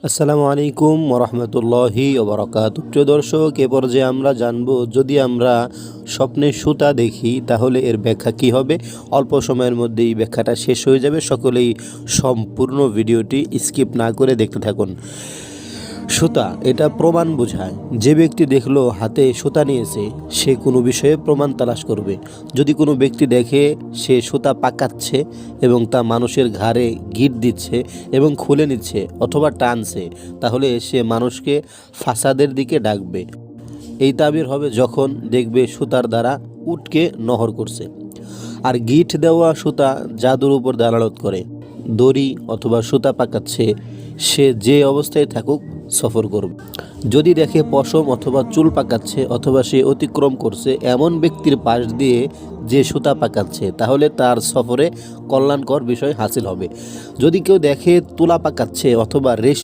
আসসালামু আলাইকুম ওরহমতুল্লাহি ওবরাকাতুহু। প্রিয় দর্শক, এ পর্যায়ে আমরা জানব, যদি আমরা স্বপ্নে সুতা দেখি তাহলে এর ব্যাখ্যা কী হবে। অল্প সময়ের মধ্যেই ব্যাখ্যাটা শেষ হয়ে যাবে। সকলেই সম্পূর্ণ ভিডিওটি স্কিপ না করে দেখতে থাকুন। সুতা এটা প্রমাণ বোঝায়। যে ব্যক্তি দেখলো হাতে সুতা নিয়েছে, সে কোনো বিষয়ে প্রমাণ তালাশ করবে। যদি কোনো ব্যক্তি দেখে সে সুতা পাকাচ্ছে এবং তা মানুষের ঘাড়ে গিট দিচ্ছে এবং খুলে নিচ্ছে অথবা টানছে, তাহলে সে মানুষকে ফাসাদের দিকে ডাকবে। এই তাবির হবে যখন দেখবে সুতার দ্বারা উটকে নহর করছে। আর গিট দেওয়া সুতা জাদুর উপর দালালত করে। দড়ি অথবা সুতা পাকাচ্ছে, সে যে অবস্থায় থাকুক সফর করবে। যদি দেখে পশম অথবা চুল পাকাচ্ছে অথবা সে অতিক্রম করছে এমন ব্যক্তির পাশ দিয়ে যে সুতা পাকাচ্ছে, তাহলে তার সফরে কল্যাণকর বিষয় হাসিল হবে। যদি কেউ দেখে তুলা পাকাচ্ছে অথবা রেশ